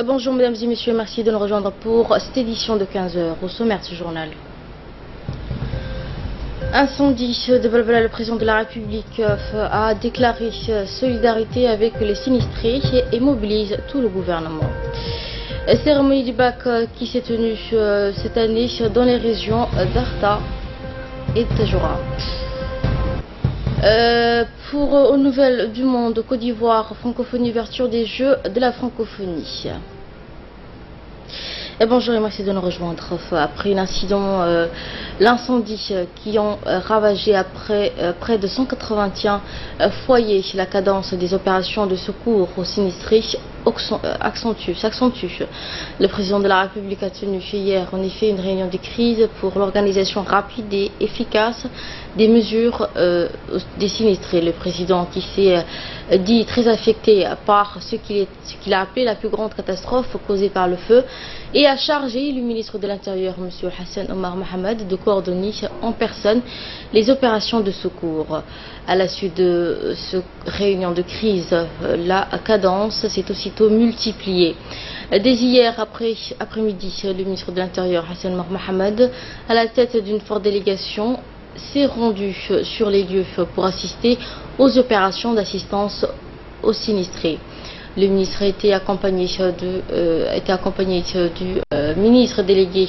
Bonjour mesdames et messieurs, merci de nous rejoindre pour cette édition de 15 heures. Au sommaire de ce journal. Incendie de Balbala, le président de la République a déclaré solidarité avec les sinistrés et mobilise tout le gouvernement. Cérémonie du bac qui s'est tenue cette année dans les régions d'Arta et de Tajoura. Aux nouvelles du monde, Côte d'Ivoire, francophonie, ouverture des Jeux de la francophonie. Bonjour et merci de nous rejoindre. Après l'incident, l'incendie qui ont ravagé après près de 181 foyers, la cadence des opérations de secours aux sinistrés s'accentue. Le président de la République a tenu hier en effet une réunion de crise pour l'organisation rapide et efficace des mesures des sinistrés. Le président qui s'est dit très affecté par ce qu'il a appelé la plus grande catastrophe causée par le feu et a chargé le ministre de l'Intérieur, M. Hassan Omar Mohamed, de coordonner en personne les opérations de secours. À la suite de cette réunion de crise, la cadence s'est aussitôt multipliée. Dès hier après-midi, le ministre de l'Intérieur, Hassan Omar Mohamed, à la tête d'une forte délégation, s'est rendu sur les lieux pour assister aux opérations d'assistance aux sinistrés. Le ministre a été accompagné du ministre délégué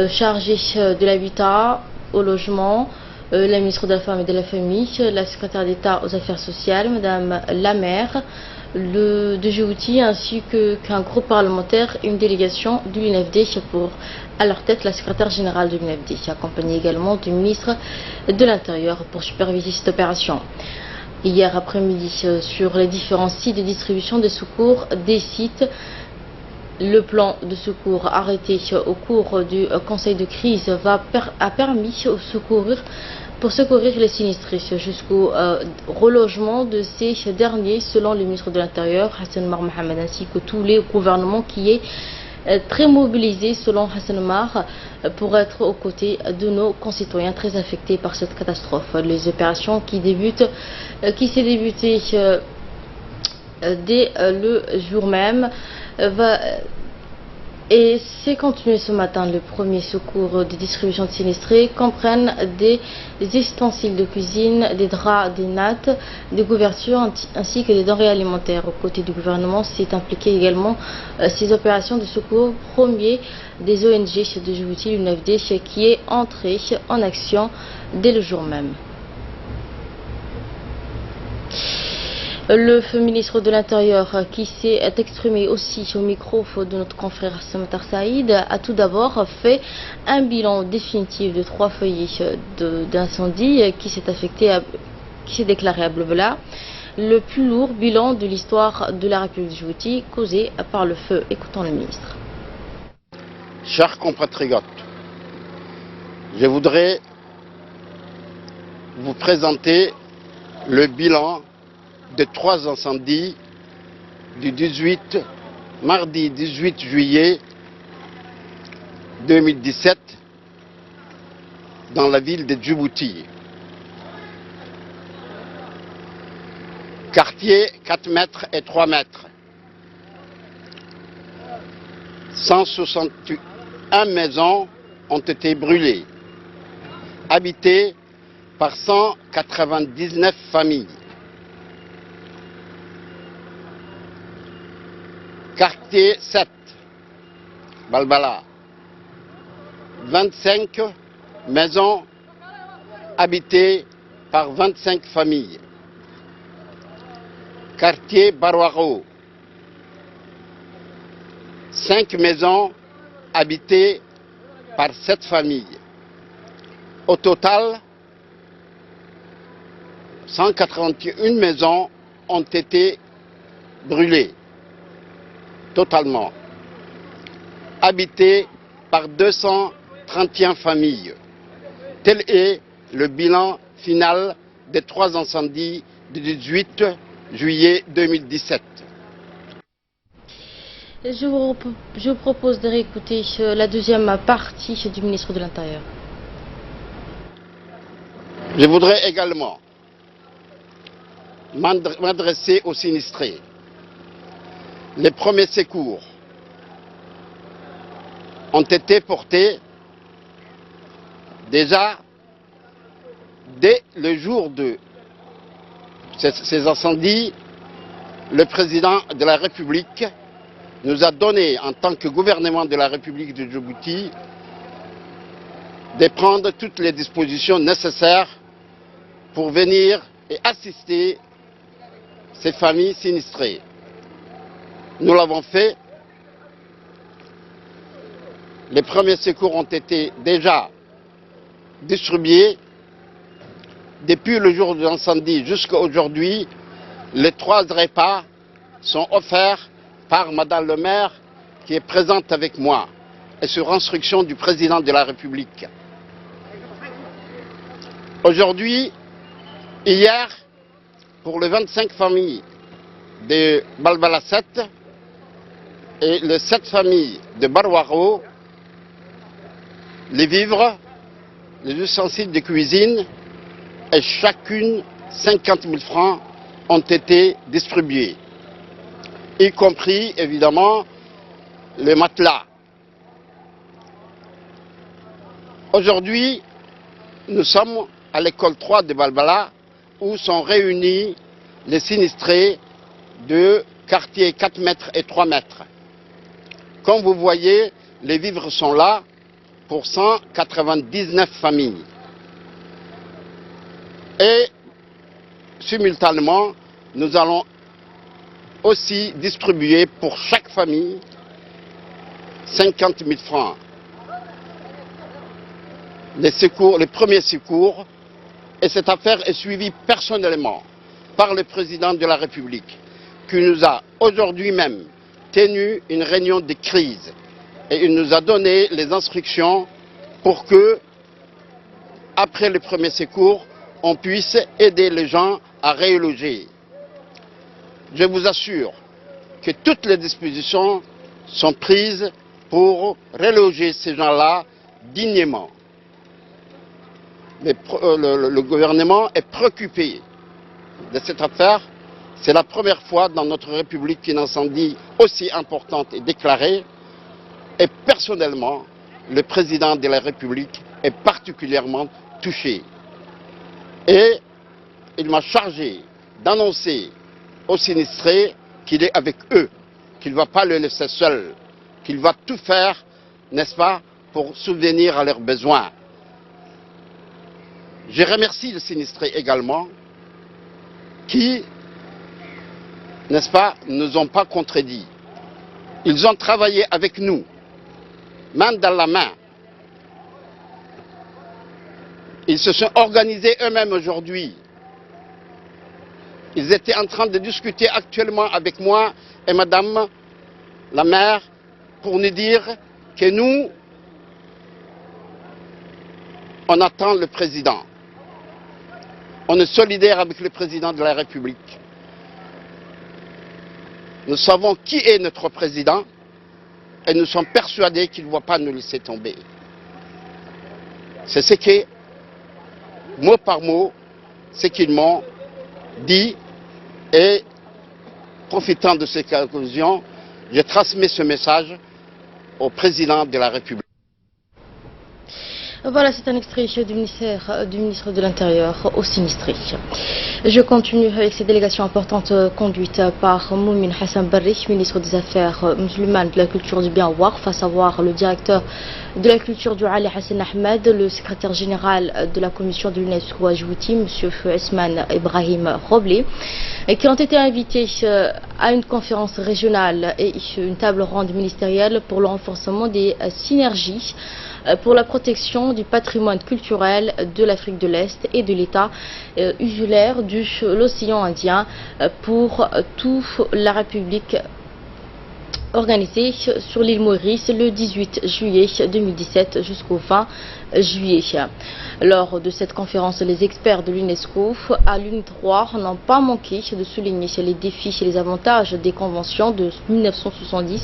chargé de l'habitat, au logement, la ministre de la Femme et de la Famille, la secrétaire d'État aux Affaires sociales, Madame Lamère, de Djibouti, ainsi qu'un groupe parlementaire et une délégation de l'UNFD pour, à leur tête, la secrétaire générale de l'UNFD, accompagnée également du ministre de l'Intérieur pour superviser cette opération. Hier après-midi, sur les différents sites de distribution de secours des sites, le plan de secours arrêté au cours du conseil de crise a permis pour secourir les sinistrés jusqu'au relogement de ces derniers, selon le ministre de l'Intérieur, Hassan Omar Mohamed, ainsi que tous les gouvernements qui est très mobilisé, selon Hassan Omar, pour être aux côtés de nos concitoyens très affectés par cette catastrophe. Les opérations qui s'est débutée dès le jour même et c'est continué ce matin. Le premier secours de distribution de sinistrés comprennent des ustensiles de cuisine, des draps, des nattes, des couvertures ainsi que des denrées alimentaires. Aux côtés du gouvernement, s'est impliqué également ces opérations de secours premier des ONG de Djibouti, l'UNFD, qui est entré en action dès le jour même. Le ministre de l'Intérieur, qui s'est exprimé aussi au micro de notre confrère Samatar Saïd, a tout d'abord fait un bilan définitif de 3 foyers d'incendie qui s'est déclaré à Blebla, le plus lourd bilan de l'histoire de la République de Djibouti causé par le feu. Écoutons le ministre. Chers compatriotes, je voudrais vous présenter le bilan de 3 incendies du mardi 18 juillet 2017 dans la ville de Djibouti. Quartier 4 mètres et 3 mètres. 161 maisons ont été brûlées, habitées par 199 familles. Quartier 7, Balbala, 25 maisons habitées par 25 familles. Quartier Barwaro, 5 maisons habitées par 7 familles. Au total, 181 maisons ont été brûlées totalement, habité par 231 familles. Tel est le bilan final des 3 incendies du 18 juillet 2017. Je vous propose de réécouter la deuxième partie du ministre de l'Intérieur. Je voudrais également m'adresser aux sinistrés. Les premiers secours ont été portés déjà dès le jour de ces incendies. Le président de la République nous a donné, en tant que gouvernement de la République de Djibouti, de prendre toutes les dispositions nécessaires pour venir et assister ces familles sinistrées. Nous l'avons fait. Les premiers secours ont été déjà distribués. Depuis le jour de l'incendie jusqu'à aujourd'hui, les 3 repas sont offerts par Madame le maire qui est présente avec moi et sur instruction du président de la République. Aujourd'hui, hier, pour les 25 familles de Balbala 7 et les 7 familles de Barwaro, les vivres, les ustensiles de cuisine et chacune 50 000 francs ont été distribués, y compris évidemment les matelas. Aujourd'hui, nous sommes à l'école 3 de Balbala où sont réunis les sinistrés de quartiers 4 mètres et 3 mètres. Comme vous voyez, les vivres sont là pour 199 familles. Et simultanément, nous allons aussi distribuer pour chaque famille 50 000 francs. Les premiers secours, et cette affaire est suivie personnellement par le président de la République, qui nous a aujourd'hui même tenu une réunion de crise et il nous a donné les instructions pour que, après le premier secours, on puisse aider les gens à reloger. Je vous assure que toutes les dispositions sont prises pour reloger ces gens-là dignement. Le gouvernement est préoccupé de cette affaire. C'est la première fois dans notre République qu'un incendie aussi important est déclaré. Et personnellement, le président de la République est particulièrement touché. Et il m'a chargé d'annoncer aux sinistrés qu'il est avec eux, qu'il ne va pas le laisser seul, qu'il va tout faire, n'est-ce pas, pour subvenir à leurs besoins. Je remercie les sinistrés également qui, n'est-ce pas, ne nous ont pas contredits. Ils ont travaillé avec nous, main dans la main. Ils se sont organisés eux-mêmes aujourd'hui. Ils étaient en train de discuter actuellement avec moi et Madame la maire pour nous dire que nous, on attend le président. On est solidaire avec le président de la République. Nous savons qui est notre président et nous sommes persuadés qu'il ne va pas nous laisser tomber. C'est ce que, mot par mot, ce qu'ils m'ont dit et, profitant de cette occasion, je transmets ce message au président de la République. Voilà, c'est un extrait du ministre de l'Intérieur au sinistré. Je continue avec ces délégations importantes conduites par Moumin Hassan Barri, ministre des Affaires musulmanes, de la culture du bien Warf, à savoir le directeur de la culture du Ali Hassan Ahmed, le secrétaire général de la commission de l'UNESCO à Djibouti, M. Esman Ibrahim Roblé, qui ont été invités à une conférence régionale et une table ronde ministérielle pour le renforcement des synergies pour la protection du patrimoine culturel de l'Afrique de l'Est et de l'État insulaire de l'océan Indien pour toute la République, organisée sur l'île Maurice le 18 juillet 2017 jusqu'au 20 juillet. Lors de cette conférence, les experts de l'UNESCO à l'UN3 n'ont pas manqué de souligner les défis et les avantages des conventions de 1970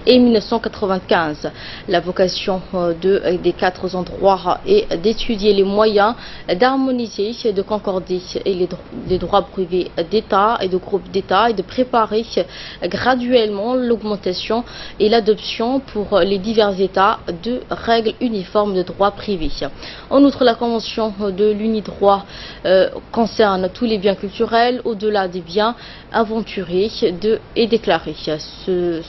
et 1995. La vocation des 4 endroits est d'étudier les moyens d'harmoniser, de concorder les droits privés d'État et de groupes d'État et de préparer graduellement l'augmentation l'implémentation et l'adoption pour les divers États de règles uniformes de droit privé. En outre, la Convention de l'UNIDROIT concerne tous les biens culturels au-delà des biens aventuriers et déclarés.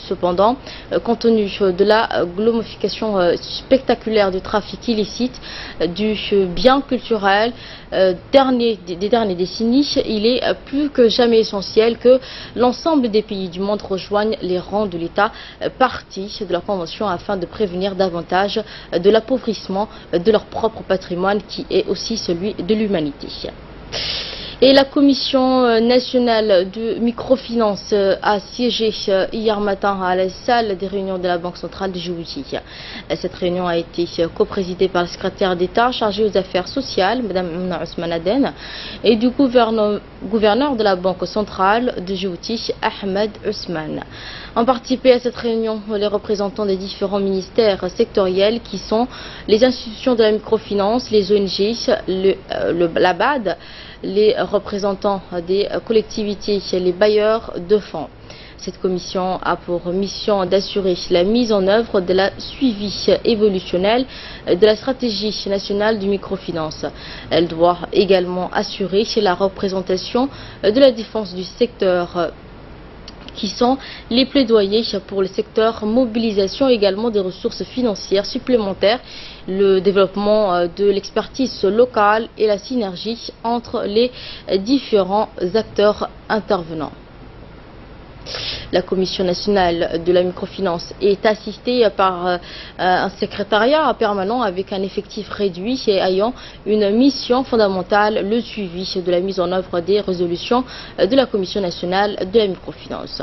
Cependant, compte tenu de la glorification spectaculaire du trafic illicite du bien culturel des dernières décennies, il est plus que jamais essentiel que l'ensemble des pays du monde rejoignent les rangs de l'État partie de la Convention afin de prévenir davantage de l'appauvrissement de leur propre patrimoine qui est aussi celui de l'humanité. Et la Commission nationale de microfinance a siégé hier matin à la salle des réunions de la Banque centrale de Djibouti. Cette réunion a été coprésidée par le secrétaire d'État chargé aux affaires sociales, Mme Mouna Ousmane Aden, et du gouverneur de la Banque centrale de Djibouti, Ahmed Ousmane. Ont participé à cette réunion les représentants des différents ministères sectoriels qui sont les institutions de la microfinance, les ONG, la BAD, les représentants des collectivités, les bailleurs de fonds. Cette commission a pour mission d'assurer la mise en œuvre de la suivi évolutionnel de la stratégie nationale du microfinance. Elle doit également assurer la représentation de la défense du secteur qui sont les plaidoyers pour le secteur mobilisation également des ressources financières supplémentaires, le développement de l'expertise locale et la synergie entre les différents acteurs intervenants. La Commission nationale de la microfinance est assistée par un secrétariat permanent avec un effectif réduit et ayant une mission fondamentale, le suivi de la mise en œuvre des résolutions de la Commission nationale de la microfinance.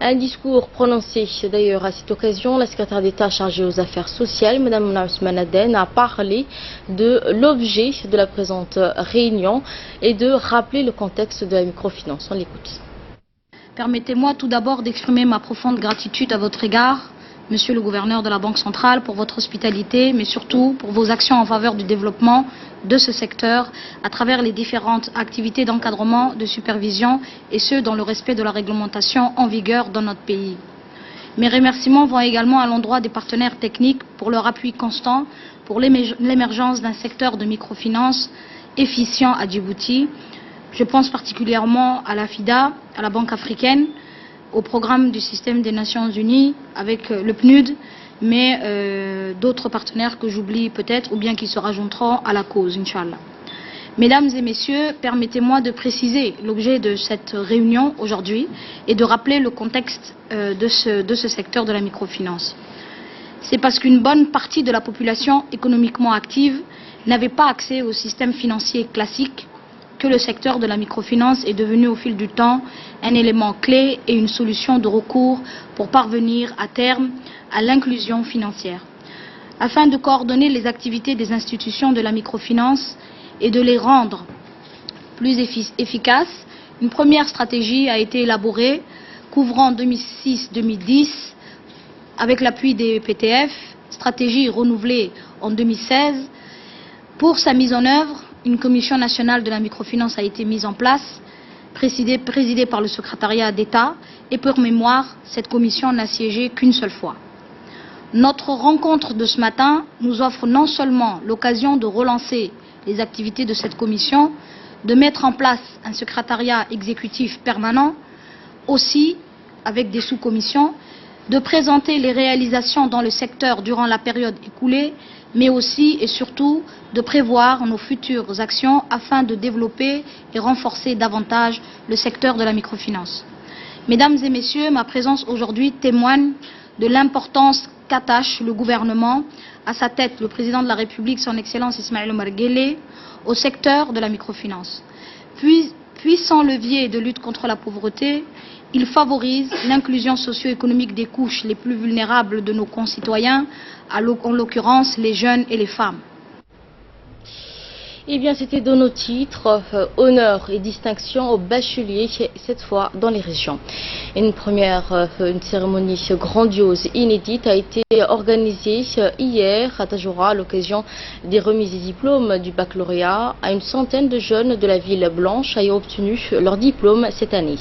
Un discours prononcé d'ailleurs à cette occasion, la secrétaire d'État chargée aux affaires sociales, Mme Mouna Ousmane Aden, a parlé de l'objet de la présente réunion et de rappeler le contexte de la microfinance. On l'écoute. Permettez-moi tout d'abord d'exprimer ma profonde gratitude à votre égard, Monsieur le gouverneur de la Banque centrale, pour votre hospitalité, mais surtout pour vos actions en faveur du développement de ce secteur à travers les différentes activités d'encadrement, de supervision et ce, dans le respect de la réglementation en vigueur dans notre pays. Mes remerciements vont également à l'endroit des partenaires techniques pour leur appui constant pour l'émergence d'un secteur de microfinance efficient à Djibouti. Je pense particulièrement à la FIDA, à la Banque africaine, au programme du système des Nations Unies avec le PNUD, mais d'autres partenaires que j'oublie peut-être ou bien qui se rajouteront à la cause, Inch'Allah. Mesdames et messieurs, permettez-moi de préciser l'objet de cette réunion aujourd'hui et de rappeler le contexte de ce secteur de la microfinance. C'est parce qu'une bonne partie de la population économiquement active n'avait pas accès au système financier classique que le secteur de la microfinance est devenu au fil du temps un élément clé et une solution de recours pour parvenir à terme à l'inclusion financière. Afin de coordonner les activités des institutions de la microfinance et de les rendre plus efficaces, une première stratégie a été élaborée couvrant 2006-2010 avec l'appui des PTF, stratégie renouvelée en 2016. Pour sa mise en œuvre, une commission nationale de la microfinance a été mise en place, présidée par le secrétariat d'État, et pour mémoire, cette commission n'a siégé qu'une seule fois. Notre rencontre de ce matin nous offre non seulement l'occasion de relancer les activités de cette commission, de mettre en place un secrétariat exécutif permanent, aussi avec des sous-commissions, de présenter les réalisations dans le secteur durant la période écoulée, mais aussi et surtout de prévoir nos futures actions afin de développer et renforcer davantage le secteur de la microfinance. Mesdames et messieurs, ma présence aujourd'hui témoigne de l'importance qu'attache le gouvernement, à sa tête le président de la République, son Excellence Ismaïl Omar Guelleh, au secteur de la microfinance. Puissant levier de lutte contre la pauvreté, il favorise l'inclusion socio-économique des couches les plus vulnérables de nos concitoyens, en l'occurrence les jeunes et les femmes. Eh bien, c'était dans nos titres, honneur et distinction aux bacheliers, cette fois dans les régions. Une cérémonie grandiose, inédite, a été organisée hier à Tajoura à l'occasion des remises des diplômes du baccalauréat à une centaine de jeunes de la ville blanche ayant obtenu leur diplôme cette année.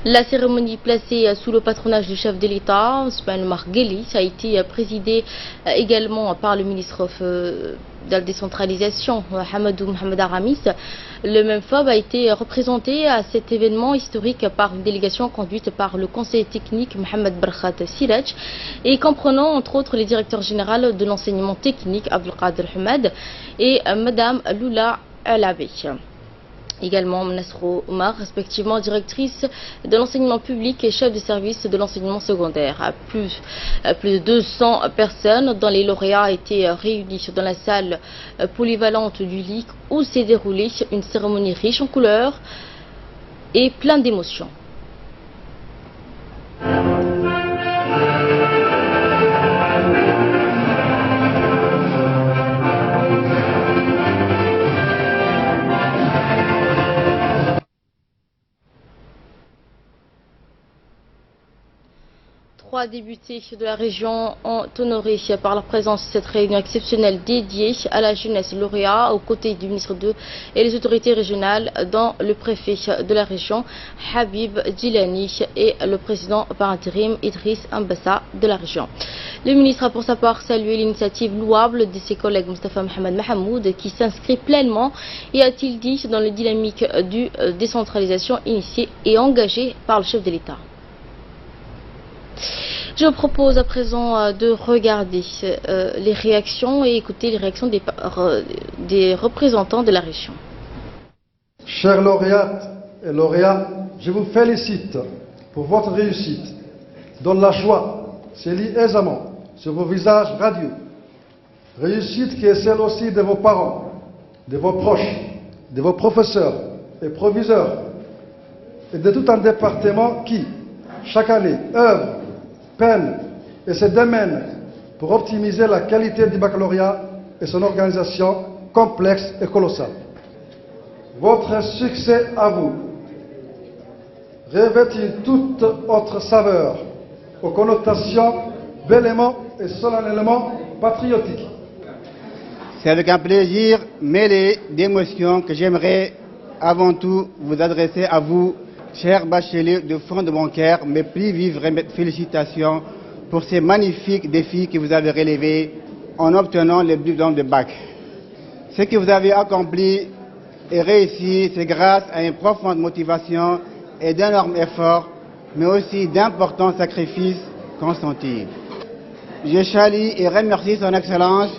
La cérémonie placée sous le patronage du chef de l'État, Ousmane Margueli, a été présidée également par le ministre de la décentralisation, Mohamed Aramis. Le même FOB a été représenté à cet événement historique par une délégation conduite par le conseiller technique Mohamed Barkhat Siraj et comprenant entre autres les directeurs généraux de l'enseignement technique Abdelkader Hamad et Madame Lula Alabi. Également Mnasro Omar, respectivement directrice de l'enseignement public et chef de service de l'enseignement secondaire. Plus de 200 personnes dont les lauréats étaient réunis dans la salle polyvalente du LIC où s'est déroulée une cérémonie riche en couleurs et pleine d'émotions. Trois députés de la région ont honoré par leur présence cette réunion exceptionnelle dédiée à la jeunesse lauréat aux côtés du ministre et les autorités régionales, dont le préfet de la région Habib Djilani et le président par intérim Idriss Ambassa de la région. Le ministre a pour sa part salué l'initiative louable de ses collègues Mustafa Mohamed Mahamoud qui s'inscrit pleinement, et a-t-il dit, dans la dynamique du décentralisation initiée et engagée par le chef de l'État. Je vous propose à présent de regarder les réactions et écouter les réactions des représentants de la région. Chers lauréates et lauréats, je vous félicite pour votre réussite, dont la joie se lit aisément sur vos visages radieux. Réussite qui est celle aussi de vos parents, de vos proches, de vos professeurs et proviseurs, et de tout un département qui, chaque année, œuvre, peine et se démène pour optimiser la qualité du baccalauréat et son organisation complexe et colossale. Votre succès à vous revêt toute autre saveur aux connotations bellement et solennellement patriotiques. C'est avec un plaisir mêlé d'émotions que j'aimerais avant tout vous adresser à vous, chers bacheliers de fond de mon cœur, mes plus vives félicitations pour ces magnifiques défis que vous avez relevés en obtenant le diplôme de bac. Ce que vous avez accompli et réussi, c'est grâce à une profonde motivation et d'énormes efforts, mais aussi d'importants sacrifices consentis. Je salue et remercie son Excellence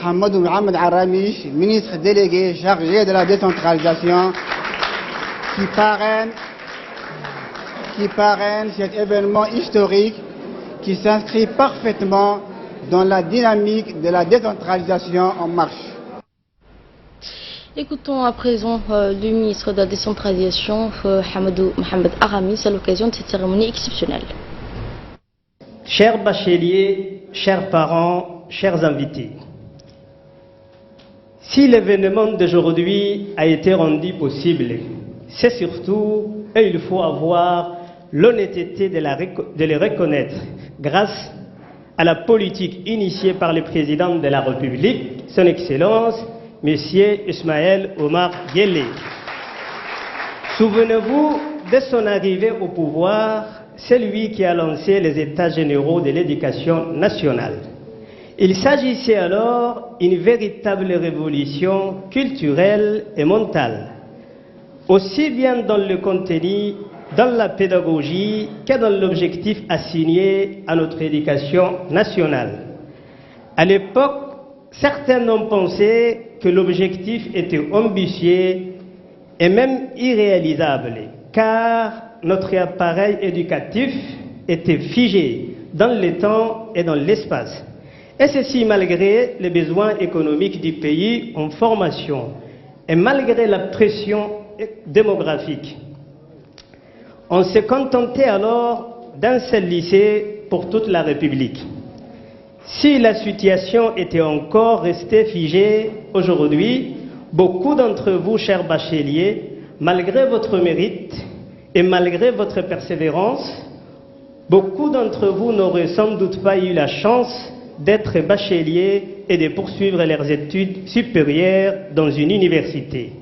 Hamadou Mohamed Aramis, ministre délégué chargé de la décentralisation, qui parraine cet événement historique qui s'inscrit parfaitement dans la dynamique de la décentralisation en marche. Écoutons à présent le ministre de la décentralisation, Hamadou Mohamed Aramis, à l'occasion de cette cérémonie exceptionnelle. Chers bacheliers, chers parents, chers invités, si l'événement d'aujourd'hui a été rendu possible, c'est surtout, et il faut avoir l'honnêteté de les reconnaître, grâce à la politique initiée par le président de la République, son Excellence, M. Ismaël Omar Guelleh. Souvenez-vous, de son arrivée au pouvoir, c'est lui qui a lancé les États généraux de l'éducation nationale. Il s'agissait alors d'une véritable révolution culturelle et mentale, aussi bien dans le contenu, dans la pédagogie, que dans l'objectif assigné à notre éducation nationale. À l'époque, certains ont pensé que l'objectif était ambitieux et même irréalisable, car notre appareil éducatif était figé dans le temps et dans l'espace. Et ceci malgré les besoins économiques du pays en formation et malgré la pression démographique. On s'est contenté alors d'un seul lycée pour toute la République. Si la situation était encore restée figée aujourd'hui, beaucoup d'entre vous, chers bacheliers, malgré votre mérite et malgré votre persévérance, beaucoup d'entre vous n'auraient sans doute pas eu la chance d'être bacheliers et de poursuivre leurs études supérieures dans une université.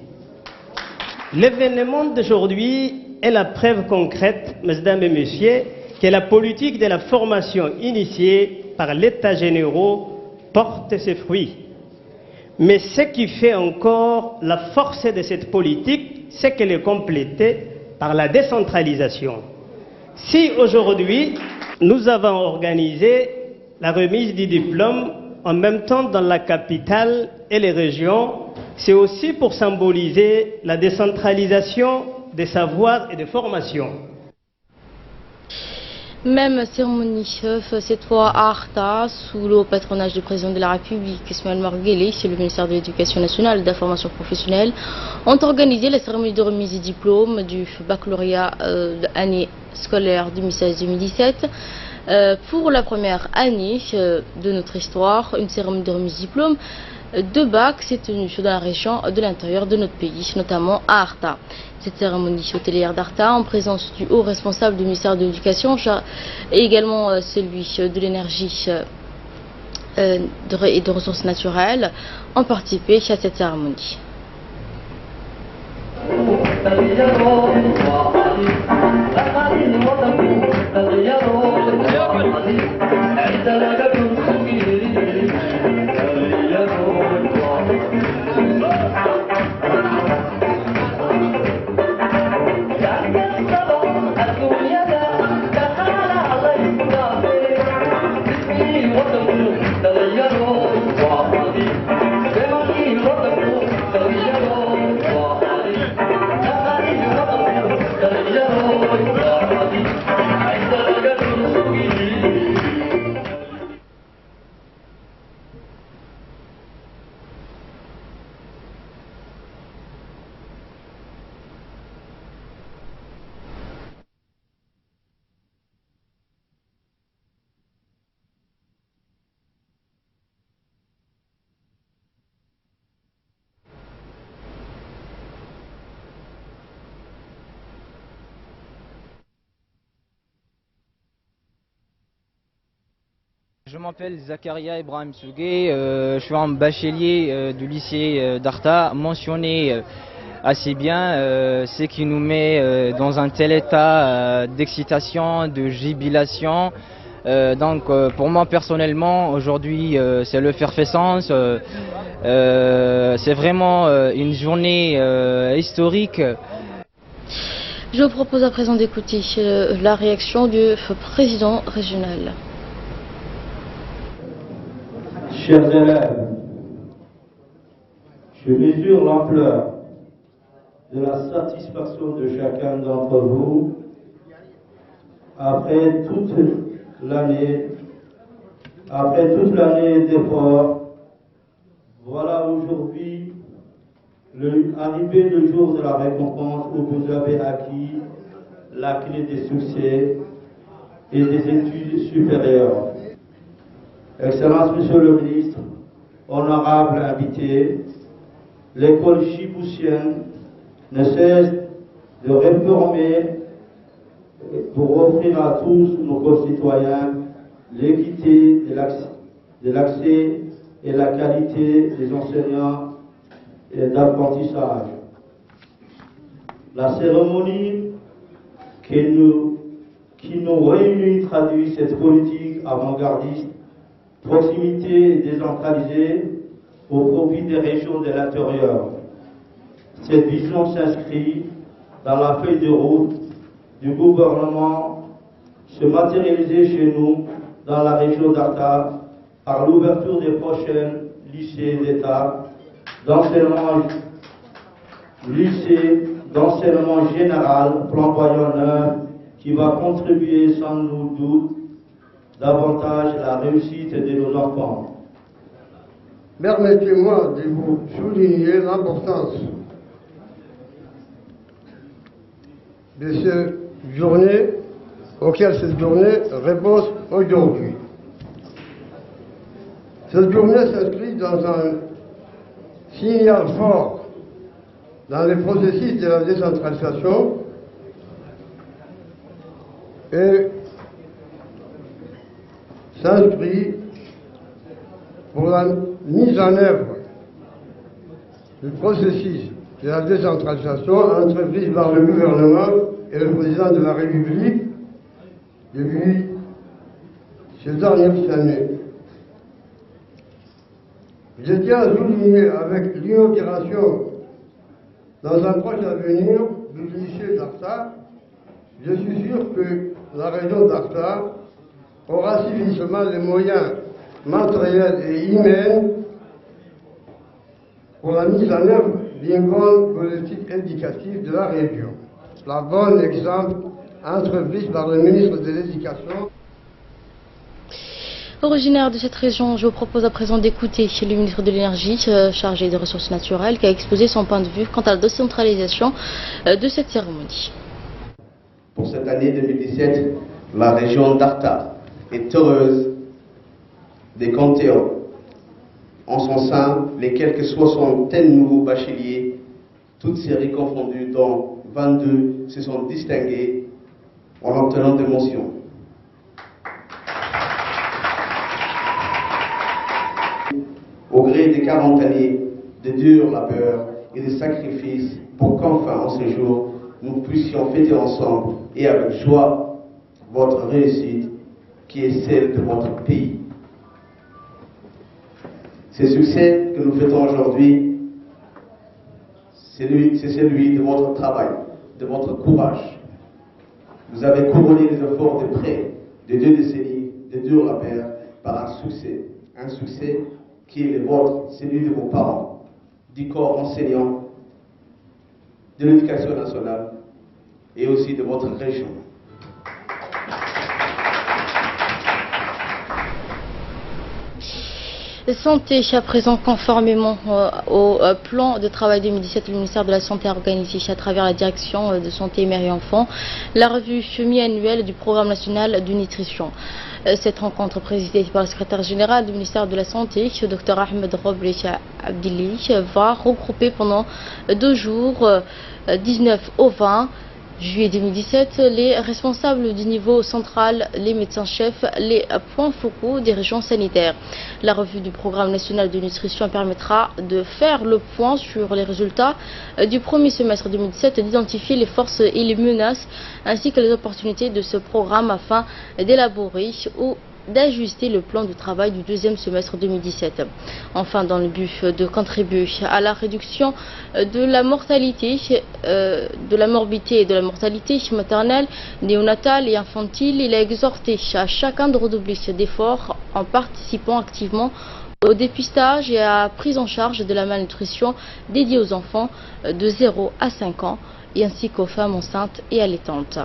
L'événement d'aujourd'hui est la preuve concrète, mesdames et messieurs, que la politique de la formation initiée par l'État généraux porte ses fruits. Mais ce qui fait encore la force de cette politique, c'est qu'elle est complétée par la décentralisation. Si aujourd'hui, nous avons organisé la remise du diplôme en même temps dans la capitale et les régions, c'est aussi pour symboliser la décentralisation des savoirs et des formations. Même cérémonie, cette fois à Arta, sous le patronage du président de la République, Ismaël Marguerite, et le ministère de l'Éducation nationale et de la formation professionnelle, ont organisé la cérémonie de remise des diplômes du baccalauréat de l'année scolaire 2016-2017. Pour la première année de notre histoire, une cérémonie de remise de diplôme de bac s'est tenue dans la région de l'intérieur de notre pays, notamment à Arta. Cette cérémonie hôtelière d'Arta, en présence du haut responsable du ministère de l'Éducation et également celui de l'énergie et de ressources naturelles, ont participé à cette cérémonie. Je m'appelle Zakaria Ibrahim Sougé, je suis un bachelier du lycée d'Arta, mentionné assez bien, ce qui nous met dans un tel état d'excitation, de jubilation. Donc pour moi personnellement, aujourd'hui c'est l'effervescence, c'est vraiment une journée historique. Je vous propose à présent d'écouter la réaction du président régional. Chers élèves, je mesure l'ampleur de la satisfaction de chacun d'entre vous après toute l'année d'efforts. Voilà aujourd'hui arrivé le jour de la récompense où vous avez acquis la clé des succès et des études supérieures. Excellence, Monsieur le ministre, honorable invité, l'école chiboussienne ne cesse de réformer pour offrir à tous nos concitoyens l'équité de l'accès et la qualité des enseignants et d'apprentissage. La cérémonie qui nous réunit traduit cette politique avant-gardiste, proximité et décentralisée au profit des régions de l'intérieur. Cette vision s'inscrit dans la feuille de route du gouvernement, se matérialiser chez nous dans la région d'Arta par l'ouverture des prochains lycées d'État d'enseignement général flamboyant neuf qui va contribuer sans nul doute davantage à la réussite de nos enfants. Permettez-moi de vous souligner l'importance de cette journée auquel cette journée repose aujourd'hui. Cette journée s'inscrit dans un signal fort dans le processus de la décentralisation et s'inscrit pour la mise en œuvre du processus de la décentralisation entreprise par le gouvernement et le président de la République depuis ces dernières années. Je tiens à souligner avec l'inauguration dans un proche avenir du lycée d'Arta, je suis sûr que la région d'Arta aura suffisamment les moyens matériels et humains pour la mise en œuvre d'une bonne politique éducative de la région. La bonne exemple entreprise par le ministre de l'Éducation. Originaire de cette région, je vous propose à présent d'écouter le ministre de l'Énergie, chargé des ressources naturelles, qui a exposé son point de vue quant à la décentralisation de cette cérémonie. Pour cette année 2017, la région d'Arta est heureuse de compter en son sein les quelques 60 nouveaux bacheliers, toutes séries confondues, dont 22 se sont distingués en obtenant des mentions. Au gré des 40 années de dur labeur et de sacrifices pour qu'enfin, en ce jour, nous puissions fêter ensemble et avec joie votre réussite qui est celle de votre pays. Ce succès que nous fêtons aujourd'hui, c'est celui de votre travail, de votre courage. Vous avez couronné les efforts de près de 2 décennies de dur labeur par un succès qui est le vôtre, celui de vos parents, du corps enseignant, de l'éducation nationale et aussi de votre région. Santé, à présent, conformément au plan de travail 2017, le ministère de la Santé a organisé à travers la direction de santé mère et enfant la revue mi-annuelle du programme national de nutrition. Cette rencontre présidée par le secrétaire général du ministère de la Santé, Dr Ahmed Robleh Abdili, va regrouper pendant 2 jours, 19 au 20 juillet 2017, les responsables du niveau central, les médecins-chefs, les points focaux des régions sanitaires. La revue du programme national de nutrition permettra de faire le point sur les résultats du premier semestre 2017, d'identifier les forces et les menaces ainsi que les opportunités de ce programme afin d'élaborer ou d'ajuster le plan de travail du 2e semestre 2017. Enfin, dans le but de contribuer à la réduction de la mortalité, de la morbidité et de la mortalité maternelle, néonatale et infantile, il a exhorté à chacun de redoubler d'efforts en participant activement au dépistage et à la prise en charge de la malnutrition dédiée aux enfants de 0 à 5 ans et ainsi qu'aux femmes enceintes et allaitantes.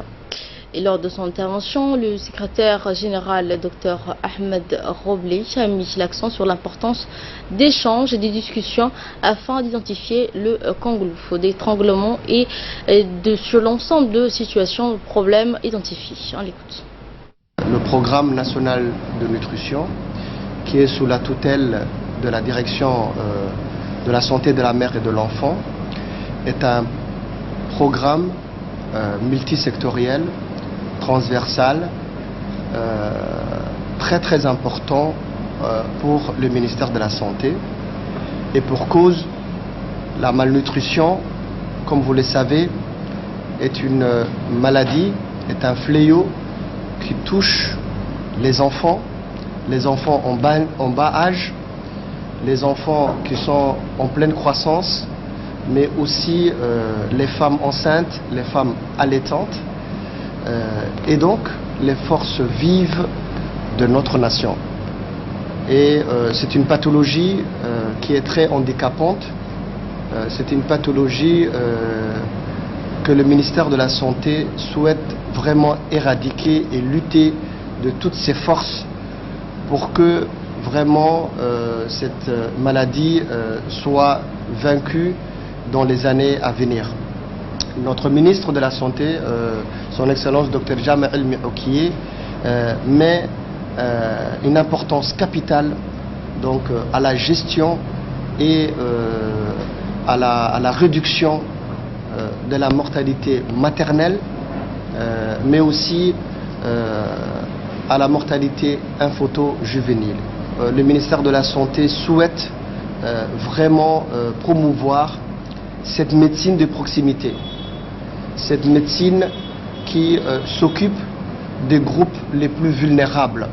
Et lors de son intervention, le secrétaire général Dr Ahmed Robleh a mis l'accent sur l'importance d'échanges et de discussions afin d'identifier le goulot d'étranglement et sur l'ensemble de situations, de problèmes identifiés. On l'écoute. Le programme national de nutrition, qui est sous la tutelle de la direction de la santé de la mère et de l'enfant, est un programme multisectoriel, transversal, très important pour le ministère de la Santé. Et pour cause, la malnutrition, comme vous le savez, est une maladie, est un fléau qui touche les enfants en bas âge, les enfants qui sont en pleine croissance, mais aussi les femmes enceintes, les femmes allaitantes, et donc les forces vives de notre nation. Et c'est une pathologie qui est très handicapante. C'est une pathologie que le ministère de la Santé souhaite vraiment éradiquer et lutter de toutes ses forces pour que vraiment cette maladie soit vaincue dans les années à venir. Notre ministre de la Santé, son Excellence Dr Jamal El-Mihoukié, met une importance capitale donc, à la gestion et à la réduction de la mortalité maternelle, mais aussi à la mortalité infanto-juvénile. Le ministère de la Santé souhaite vraiment promouvoir cette médecine de proximité, cette médecine qui s'occupe des groupes les plus vulnérables,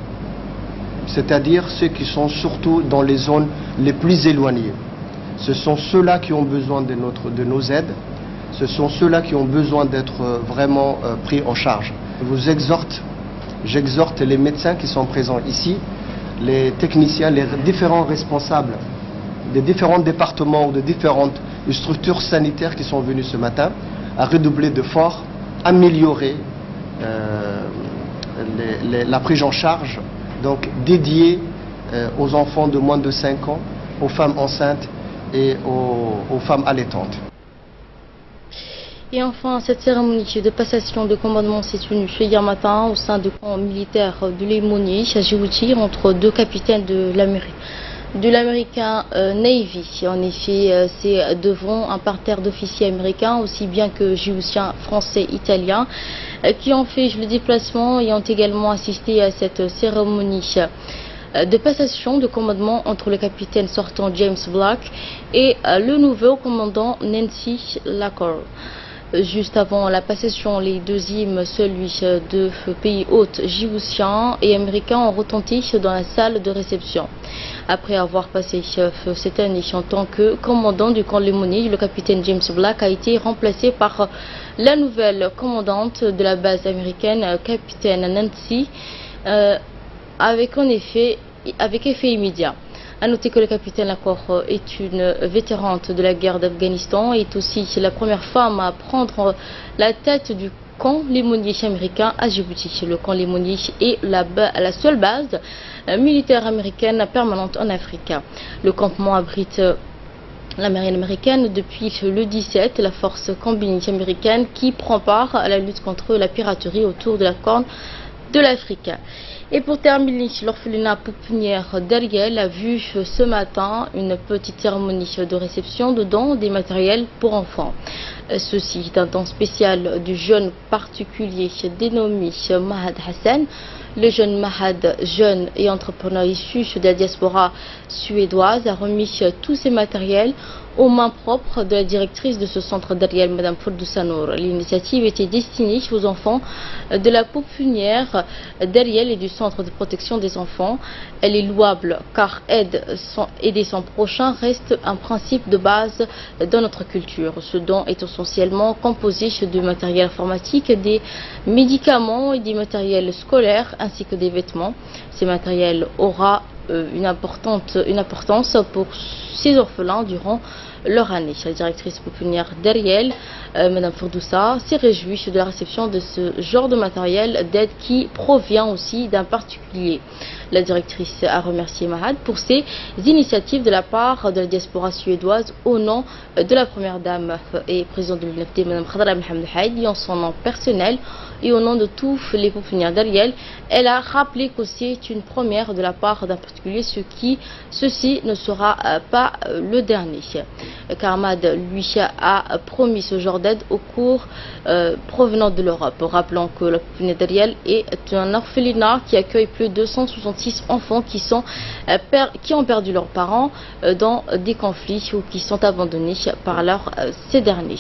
c'est-à-dire ceux qui sont surtout dans les zones les plus éloignées. Ce sont ceux-là qui ont besoin de nos aides, ce sont ceux-là qui ont besoin d'être vraiment pris en charge. J'exhorte les médecins qui sont présents ici, les techniciens, les différents responsables des différents départements ou de différentes structures sanitaires qui sont venus ce matin à redoubler d'efforts, améliorer la prise en charge donc dédiée aux enfants de moins de 5 ans, aux femmes enceintes et aux femmes allaitantes. Et enfin, cette cérémonie de passation de commandement s'est tenue hier matin au sein du camp militaire de Limonier à Djibouti entre deux capitaines de l'américain Navy. En effet, c'est devant un parterre d'officiers américains, aussi bien que djiboutiens, français, italiens, qui ont fait le déplacement et ont également assisté à cette cérémonie de passation de commandement entre le capitaine sortant James Black et le nouveau commandant Nancy Lacour. Juste avant la passation, les deux hymnes, celui de pays hôtes djiboutiens et américains, ont retenti dans la salle de réception. Après avoir passé cette année en tant que commandant du camp Limonier, le capitaine James Black a été remplacé par la nouvelle commandante de la base américaine, capitaine Nancy, avec effet immédiat. A noter que le capitaine Lacour est une vétérante de la guerre d'Afghanistan et est aussi la première femme à prendre la tête du camp Limonier américain à Djibouti. Le camp Limonier est la seule base militaire américaine permanente en Afrique. Le campement abrite la marine américaine depuis le 17, la force combinée américaine qui prend part à la lutte contre la piraterie autour de la Corne de l'Afrique. Et pour terminer, l'orphelinat pouponnière d'Ariel a vu ce matin une petite cérémonie de réception de dons des matériels pour enfants. Ceci est un temps spécial du jeune particulier dénommé Mahad Hassan. Le jeune Mahad, jeune et entrepreneur issu de la diaspora suédoise, a remis tous ses matériels aux mains propres de la directrice de ce centre d'Ariel, Mme Ferdousa Nour. L'initiative était destinée aux enfants de la pouponnière d'Ariel et du centre de protection des enfants. Elle est louable car aider son prochain reste un principe de base dans notre culture. Ce don est essentiellement composé de matériel informatique, des médicaments et des matériels scolaires ainsi que des vêtements. Ces matériels aura une importance pour ces orphelins durant leur année. La directrice pouponnière d'Ariel, Mme Ferdousa, s'est réjouie de la réception de ce genre de matériel d'aide qui provient aussi d'un particulier. La directrice a remercié Mahad pour ses initiatives de la part de la diaspora suédoise au nom de la première dame et présidente de l'UNFD, Mme Khadra Mohamed Haïdi, en son nom personnel et au nom de tous les pouponnières d'Ariel. Elle a rappelé que c'est une première de la part d'un particulier, ceci ne sera pas le dernier. Car Mahad, lui, a promis ce genre d'aide au cours provenant de l'Europe. Rappelons que la pouponnière d'Ariel est un orphelinat qui accueille plus de 266 enfants qui ont perdu leurs parents dans des conflits ou qui sont abandonnés par ces derniers.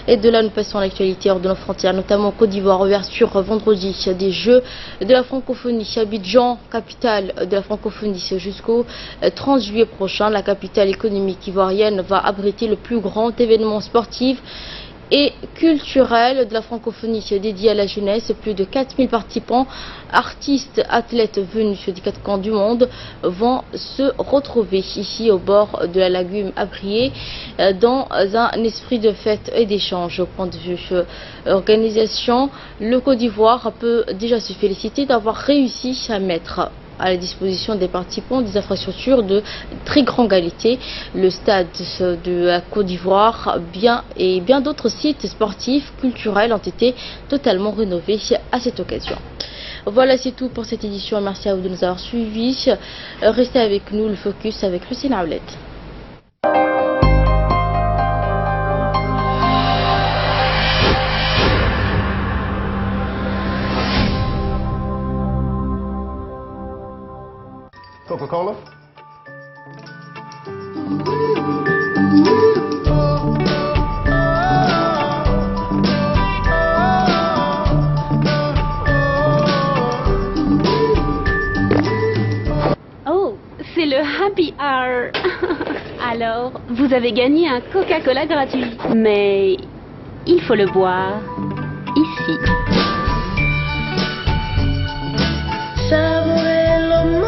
Et de là, nous passons à l'actualité hors de nos frontières, notamment au Côte d'Ivoire. Ouverture vendredi des Jeux de la francophonie. Abidjan, capitale de la francophonie, jusqu'au 30 juillet prochain. La capitale économique ivoirienne va abriter le plus grand événement sportif et culturel de la francophonie dédié à la jeunesse. Plus de 4000 participants, artistes, athlètes venus des 4 coins du monde vont se retrouver ici au bord de la lagune à Briey dans un esprit de fête et d'échange. Au point de vue organisation, le Côte d'Ivoire peut déjà se féliciter d'avoir réussi à mettre à la disposition des participants des infrastructures de très grande qualité. Le stade de la Côte d'Ivoire et bien d'autres sites sportifs, culturels ont été totalement rénovés à cette occasion. Voilà, c'est tout pour cette édition. Merci à vous de nous avoir suivis. Restez avec nous, le focus avec Lucine Aoulet. Coca-Cola? le Happy Hour. Alors, vous avez gagné un Coca-Cola gratuit. Mais il faut le boire ici. Savourer le moment.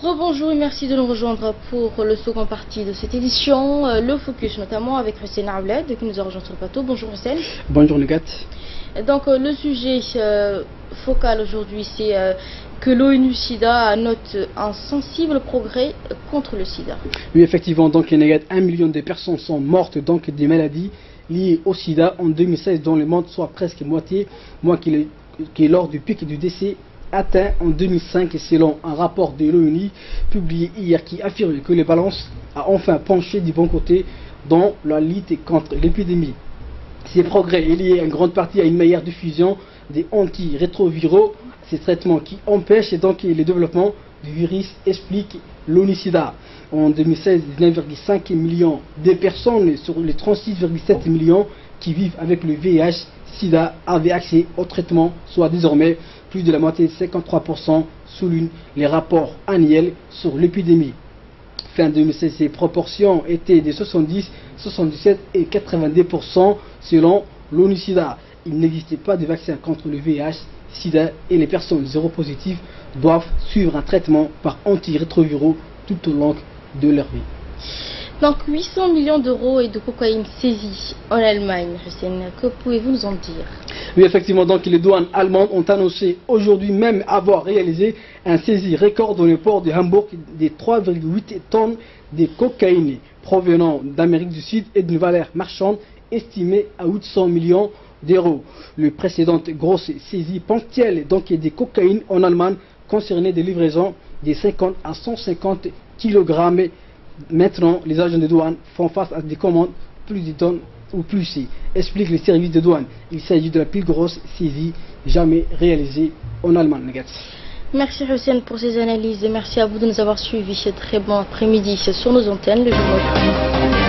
Rebonjour et merci de nous rejoindre pour le second partie de cette édition, le focus notamment avec Hussein Aouled qui nous a rejoint sur le plateau. Bonjour Hussein. Bonjour Negat. Donc le sujet focal aujourd'hui c'est que l'ONU-SIDA note un sensible progrès contre le sida. Oui effectivement, donc Negat, 1 million de personnes sont mortes donc des maladies liées au sida en 2016 dans le monde, soit presque moitié, moins qui est lors du pic du décès atteint en 2005 selon un rapport de l'ONU publié hier qui affirme que les balances a enfin penché du bon côté dans la lutte contre l'épidémie. Ces progrès est lié en grande partie à une meilleure diffusion des antirétroviraux, ces traitements qui empêchent donc le développement du virus, explique l'ONU-SIDA. En 2016, 19,5 millions de personnes sur les 36,7 millions qui vivent avec le VIH-SIDA avaient accès au traitement, soit désormais plus de la moitié, 53%, soulignent les rapports annuels sur l'épidémie. Fin 2016, ces proportions étaient de 70, 77 et 82% selon l'ONU-SIDA. Il n'existait pas de vaccin contre le VIH-SIDA et les personnes séropositives doivent suivre un traitement par antirétroviraux tout au long de leur vie. Donc 800 millions d'euros et de cocaïne saisis en Allemagne. Hussein, que pouvez-vous nous en dire? Oui, effectivement, donc les douanes allemandes ont annoncé aujourd'hui même avoir réalisé un saisie record dans le port de Hambourg de 3,8 tonnes de cocaïne provenant d'Amérique du Sud et d'une valeur marchande estimée à 800 millions d'euros. Le précédente grosse saisie ponctuelle donc des cocaïnes en Allemagne concernait des livraisons de 50 à 150 kg. Maintenant, les agents de douane font face à des commandes plus de tonnes ou plus, explique le service de douane. Il s'agit de la plus grosse saisie jamais réalisée en Allemagne. Merci Hussein pour ces analyses et merci à vous de nous avoir suivis. Très bon après-midi sur nos antennes. Le journal.